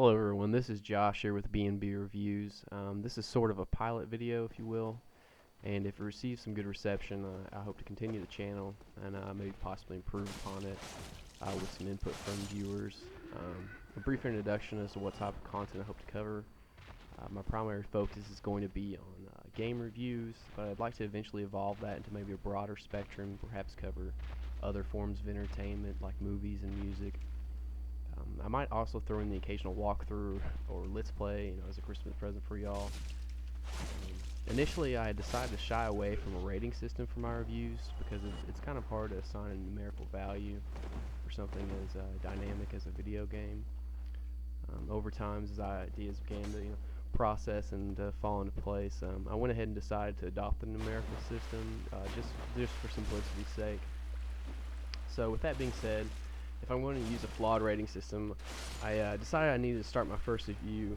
Hello everyone, this is Josh here with B&B Reviews. This is sort of a pilot video, if you will, and if it receives some good reception, I hope to continue the channel and maybe possibly improve upon it with some input from viewers. A brief introduction as to what type of content I hope to cover. My primary focus is going to be on game reviews, but I'd like to eventually evolve that into maybe a broader spectrum, perhaps cover other forms of entertainment like movies and music. I might also throw in the occasional walkthrough or let's play, as a Christmas present for y'all. Initially, I decided to shy away from a rating system for my reviews because it's kind of hard to assign a numerical value for something as dynamic as a video game. Over time, as ideas began to process and fall into place, I went ahead and decided to adopt the numerical system just for simplicity's sake. So with that being said, if I'm going to use a flawed rating system, I decided I needed to start my first review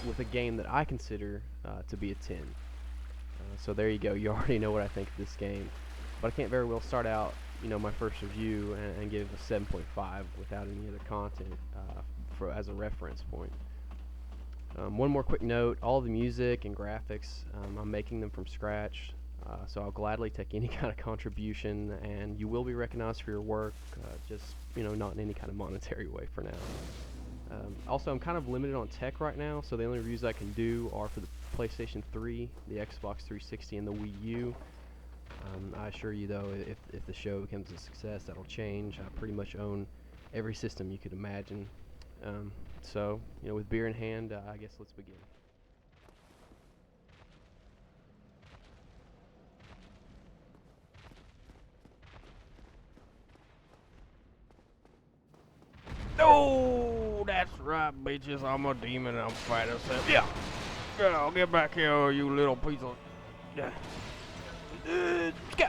with a game that I consider to be a 10. So there you go, you already know what I think of this game. But I can't very well start out, my first review and give a 7.5 without any other content as a reference point. One more quick note, all the music and graphics, I'm making them from scratch. So I'll gladly take any kind of contribution, and you will be recognized for your work, just not in any kind of monetary way for now. Also, I'm kind of limited on tech right now, so the only reviews I can do are for the PlayStation 3, the Xbox 360, and the Wii U. I assure you though, if the show becomes a success, that'll change. I pretty much own every system you could imagine. So, with beer in hand, I guess let's begin. Oh, that's right, bitches. I'm a demon and I'm fat as hell. Yeah. Yeah, get back here, you little piece of. Yeah. Go.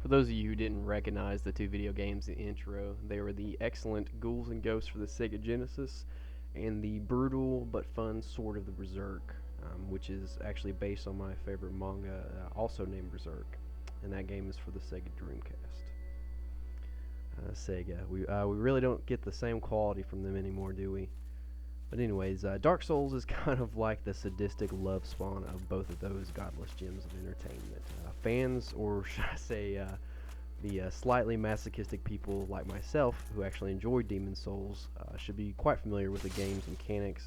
For those of you who didn't recognize the two video games in the intro, they were the excellent Ghouls and Ghosts for the Sega Genesis and the brutal but fun Sword of the Berserk, which is actually based on my favorite manga, also named Berserk, and that game is for the Sega Dreamcast. Sega, we really don't get the same quality from them anymore, do we? But anyways, Darksouls is kind of like the sadistic love spawn of both of those godless gems of entertainment. Fans, or should I say, the slightly masochistic people like myself who actually enjoy Demon Souls should be quite familiar with the game's mechanics.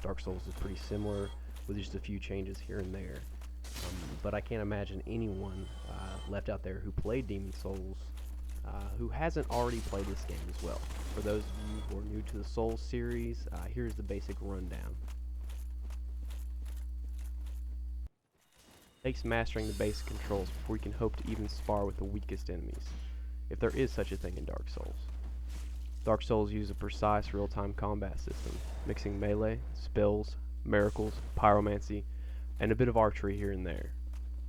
Dark Souls is pretty similar with just a few changes here and there. But I can't imagine anyone left out there who played Demon Souls who hasn't already played this game as well. For those of you who are new to the Souls series, here's the basic rundown. It takes mastering the basic controls before you can hope to even spar with the weakest enemies, if there is such a thing in Dark Souls. Dark Souls use a precise real-time combat system, mixing melee, spells, miracles, pyromancy, and a bit of archery here and there.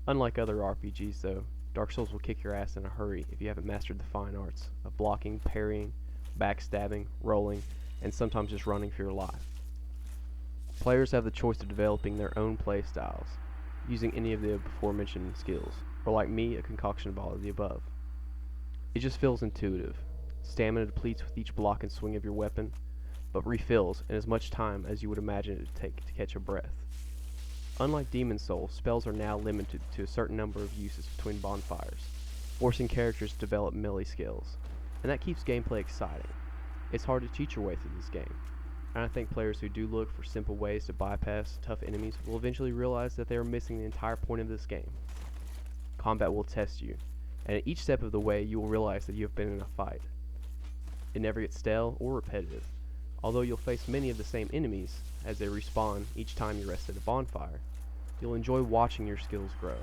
Unlike other RPGs though, Dark Souls will kick your ass in a hurry if you haven't mastered the fine arts of blocking, parrying, backstabbing, rolling, and sometimes just running for your life. Players have the choice of developing their own play styles, using any of the aforementioned skills, or like me, a concoction of all of the above. It just feels intuitive. Stamina depletes with each block and swing of your weapon, but refills in as much time as you would imagine it would take to catch a breath. Unlike Demon Souls, spells are now limited to a certain number of uses between bonfires, forcing characters to develop melee skills, and that keeps gameplay exciting. It's hard to cheat your way through this game, and I think players who do look for simple ways to bypass tough enemies will eventually realize that they are missing the entire point of this game. Combat will test you, and at each step of the way you will realize that you have been in a fight. It never gets stale or repetitive, although you'll face many of the same enemies as they respawn each time you rest at a bonfire. You'll enjoy watching your skills grow,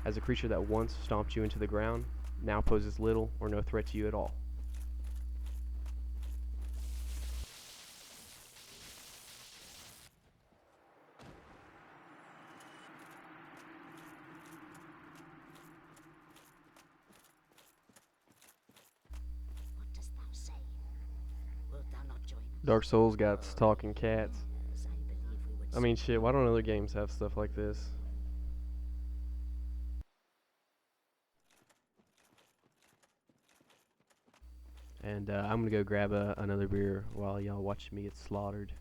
as a creature that once stomped you into the ground now poses little or no threat to you at all. What dost thou say? Wilt thou not join us? Dark Souls got talking cats. As I believe we would I mean, shit, why don't other games have stuff like this? And I'm gonna go grab another beer while y'all watch me get slaughtered.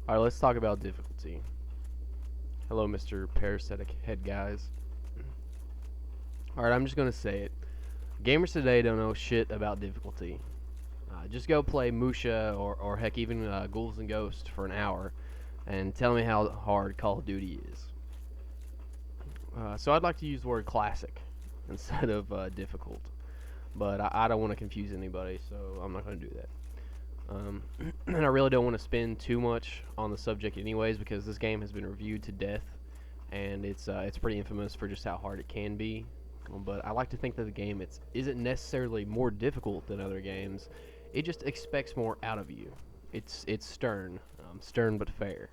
Alright, let's talk about difficulty. Hello, Mr. Parasitic Head Guys. Alright, I'm just gonna say it. Gamers today don't know shit about difficulty. Just go play Musha or heck even Ghouls and Ghosts for an hour and tell me how hard Call of Duty is. So I'd like to use the word classic instead of difficult. But I don't want to confuse anybody, so I'm not going to do that. And I really don't want to spend too much on the subject anyways, because this game has been reviewed to death, and it's pretty infamous for just how hard it can be. But I like to think that the game isn't necessarily more difficult than other games. It just expects more out of you. It's stern, stern but fair.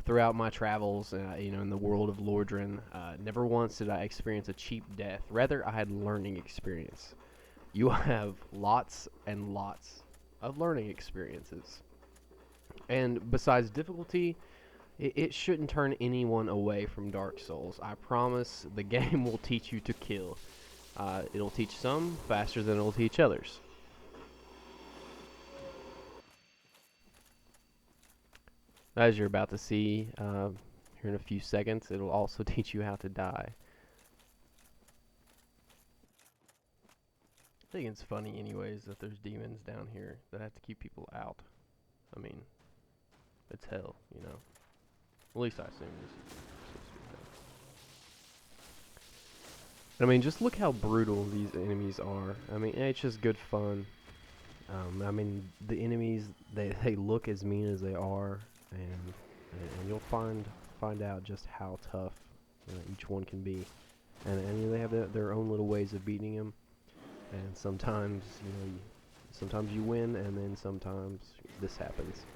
Throughout my travels, in the world of Lordran, never once did I experience a cheap death. Rather, I had learning experience. You have lots and lots of learning experiences. And besides difficulty, it shouldn't turn anyone away from Dark Souls. I promise the game will teach you to kill. It'll teach some faster than it'll teach others. As you're about to see here in a few seconds, it'll also teach you how to die. I think it's funny anyways that there's demons down here that have to keep people out. I mean, it's hell, you know. At least I assume this is supposed to be hell. I mean, just look how brutal these enemies are. I mean, it's just good fun. I mean, the enemies, they look as mean as they are. And you'll find out just how tough each one can be, and they have their own little ways of beating them. And sometimes sometimes you win, and then sometimes this happens.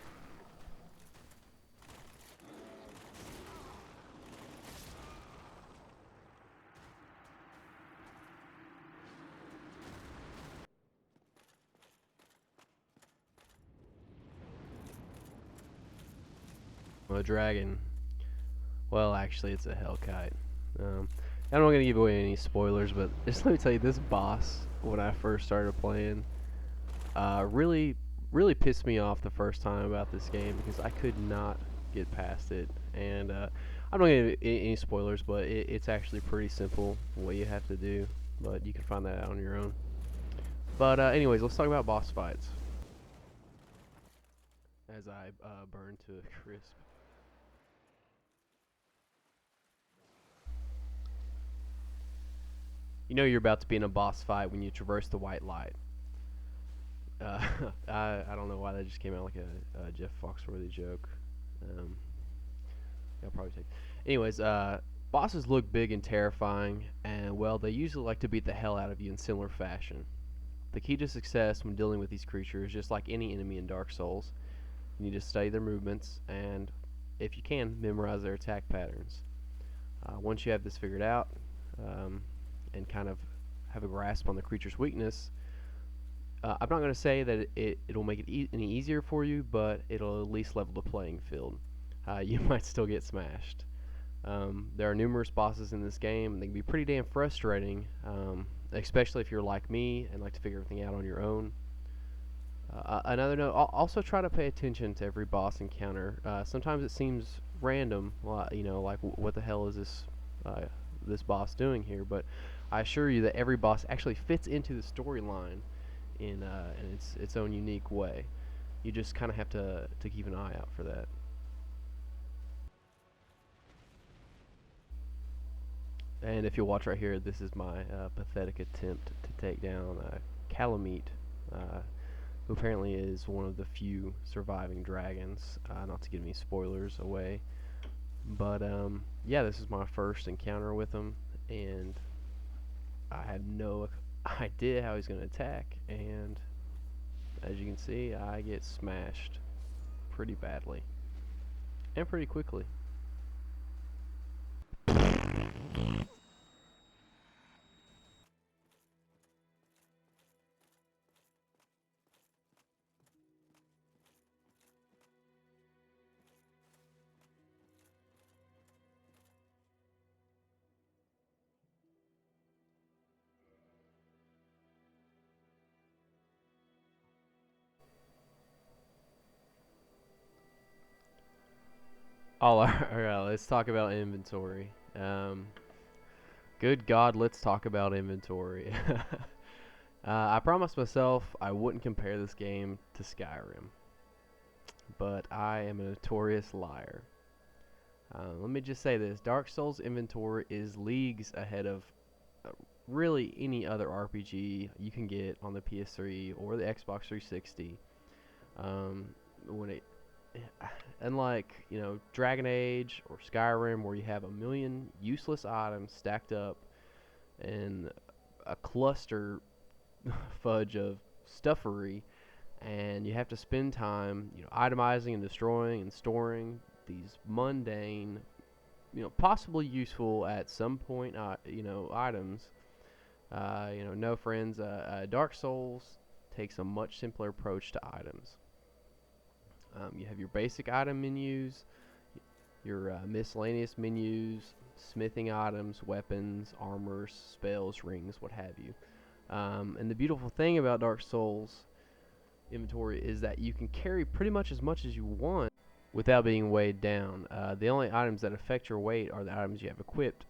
A dragon. Well, actually, it's a Hellkite. I'm not going to give away any spoilers, but just let me tell you, this boss, when I first started playing, really pissed me off the first time about this game, because I could not get past it. And I'm not going to give any spoilers, but it's actually pretty simple what you have to do, but you can find that out on your own. But anyways, let's talk about boss fights. As I burn to a crisp. You know you're about to be in a boss fight when you traverse the white light. I don't know why that just came out like a Jeff Foxworthy joke. I'll probably take. Anyways, bosses look big and terrifying, and well, they usually like to beat the hell out of you in similar fashion. The key to success when dealing with these creatures, just like any enemy in Dark Souls, you need to study their movements, and if you can, memorize their attack patterns. Once you have this figured out, and kind of have a grasp on the creature's weakness, I'm not going to say that it'll make it any easier for you, but it'll at least level the playing field. You might still get smashed. There are numerous bosses in this game, and they can be pretty damn frustrating, especially if you're like me and like to figure everything out on your own. Another note, also try to pay attention to every boss encounter. Sometimes it seems random, like what the hell is this boss doing here? But I assure you that every boss actually fits into the storyline in its own unique way. You just kind of have to keep an eye out for that. And if you'll watch right here, this is my pathetic attempt to take down Calamite, who apparently is one of the few surviving dragons. Not to give any spoilers away, but yeah, this is my first encounter with him, and I had no idea how he's going to attack, and as you can see, I get smashed pretty badly and pretty quickly. Alright, let's talk about inventory. Good God, let's talk about inventory. I promised myself I wouldn't compare this game to Skyrim, but I am a notorious liar. Let me just say this, Dark Souls inventory is leagues ahead of really any other RPG you can get on the PS3 or the Xbox 360. When it Unlike, Dragon Age or Skyrim, where you have a million useless items stacked up and a cluster fudge of stuffery, and you have to spend time, itemizing and destroying and storing these mundane, possibly useful at some point, items. No friends. Dark Souls takes a much simpler approach to items. You have your basic item menus, your miscellaneous menus, smithing items, weapons, armor, spells, rings, what have you. And the beautiful thing about Dark Souls inventory is that you can carry pretty much as you want without being weighed down. The only items that affect your weight are the items you have equipped.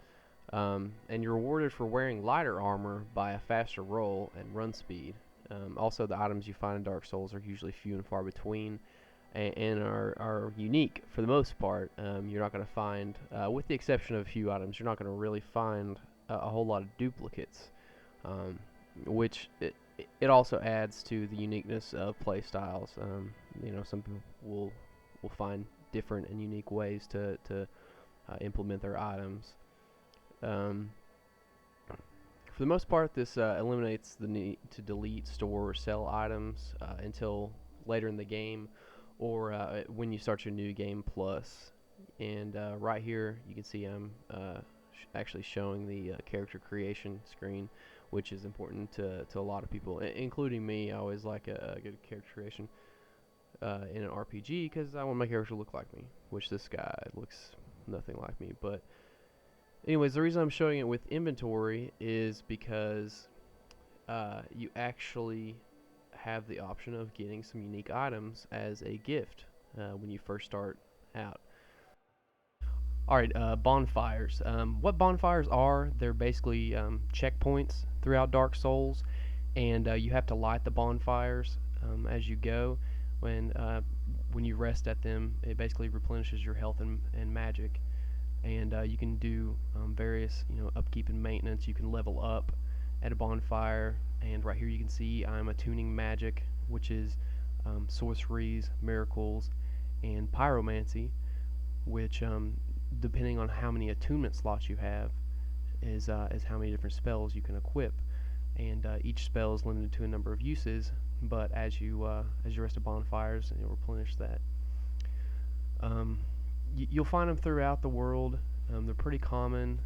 And you're rewarded for wearing lighter armor by a faster roll and run speed. Also, the items you find in Dark Souls are usually few and far between, and are unique for the most part. You're not going to find, with the exception of a few items, you're not going to really find a whole lot of duplicates, which it also adds to the uniqueness of play styles. Some people will find different and unique ways to implement their items. For the most part, this eliminates the need to delete, store, or sell items until later in the game, or when you start your new game plus. And right here you can see I'm actually showing the character creation screen, which is important to a lot of people, including me. I always like a good character creation in an RPG because I want my character to look like me, which this guy looks nothing like me. But anyways, the reason I'm showing it with inventory is because you actually have the option of getting some unique items as a gift when you first start out. Alright, bonfires. What bonfires are, they're basically checkpoints throughout Dark Souls, and you have to light the bonfires as you go. When you rest at them, it basically replenishes your health and magic. And you can do various, upkeep and maintenance. You can level up at a bonfire, and right here you can see I'm attuning magic, which is sorceries, miracles, and pyromancy, which depending on how many attunement slots you have is how many different spells you can equip. And each spell is limited to a number of uses, but as you rest at bonfires, you'll replenish that. You'll find them throughout the world. They're pretty common,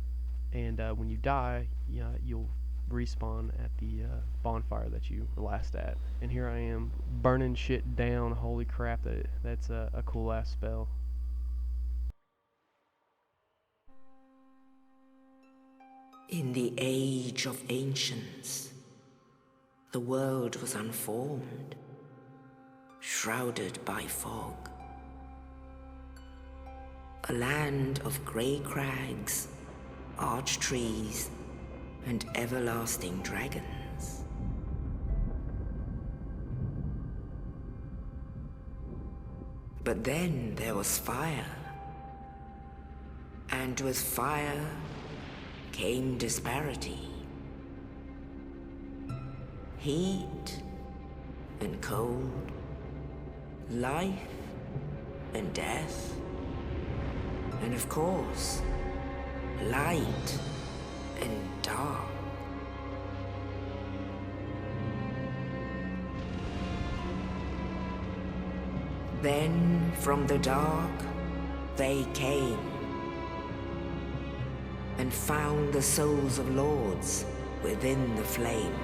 and when you die, you'll respawn at the bonfire that you were last at. And here I am, burning shit down. Holy crap, that's a cool ass spell. In the age of ancients, the world was unformed, shrouded by fog. A land of grey crags, arch trees, and everlasting dragons. But then there was fire, and with fire came disparity. Heat and cold, life and death, and of course, light and dark. Then from the dark they came and found the souls of lords within the flame.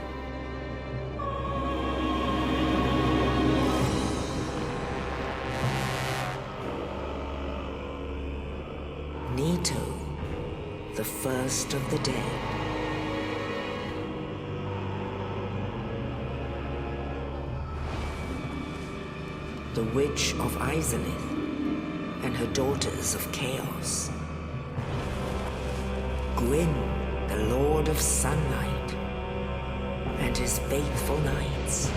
Nito, the first of the dead. The Witch of Izalith, and her daughters of chaos. Gwyn, the Lord of Sunlight, and his faithful knights.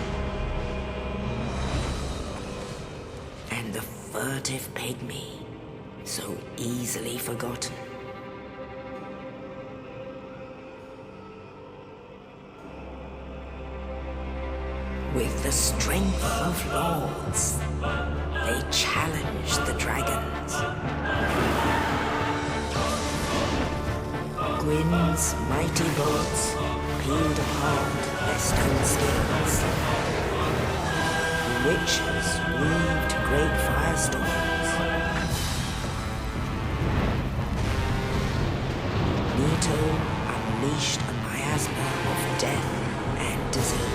And the furtive pygmy, so easily forgotten. With the strength of lords, they challenged the dragons. Gwyn's mighty bolts peeled apart their stone skills. The witches weaved great firestorms. Nito unleashed a miasma of death and disease.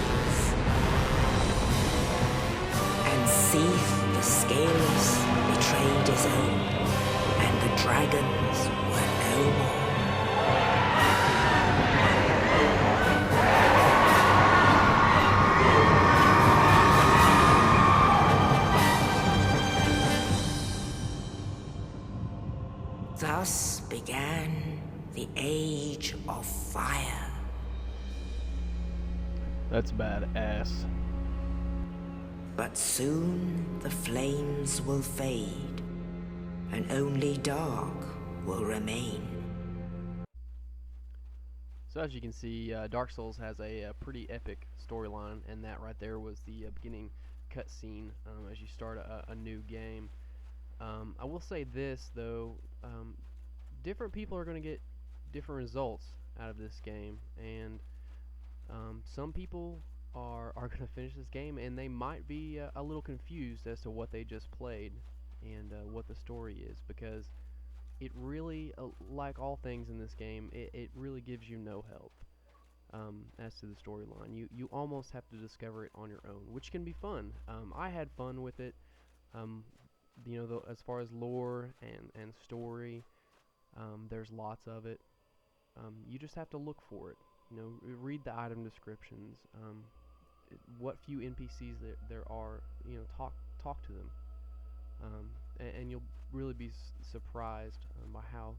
And Seath the Scaleless betrayed his own, and the dragons were no more. Thus began the Age of Fire. That's badass. But soon the flames will fade, and only dark will remain. So as you can see, Dark Souls has a pretty epic storyline, and that right there was the beginning cutscene as you start a new game. I will say this though, different people are going to get different results out of this game, and some people are going to finish this game and they might be a little confused as to what they just played and what the story is, because it really, like all things in this game, it really gives you no help as to the storyline. You almost have to discover it on your own, which can be fun. I had fun with it. You know, as far as lore and story, there's lots of it. You just have to look for it. You know, read the item descriptions. What few NPCs there are, you know, talk to them, and you'll really be surprised by how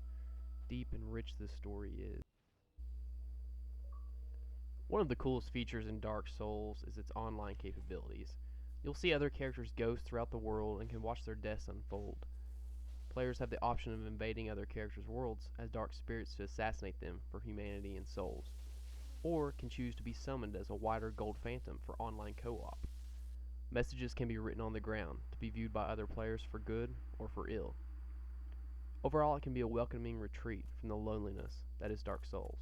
deep and rich this story is. One of the coolest features in Dark Souls is its online capabilities. You'll see other characters' ghosts throughout the world and can watch their deaths unfold. Players have the option of invading other characters' worlds as dark spirits to assassinate them for humanity and souls, or can choose to be summoned as a wider gold phantom for online co-op. Messages can be written on the ground to be viewed by other players for good or for ill. Overall, it can be a welcoming retreat from the loneliness that is Dark Souls.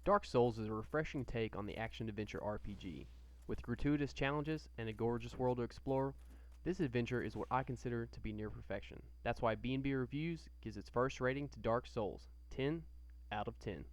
Dark Souls is a refreshing take on the action-adventure RPG. With gratuitous challenges and a gorgeous world to explore, this adventure is what I consider to be near perfection. That's why B&B Reviews gives its first rating to Dark Souls, 10 out of 10.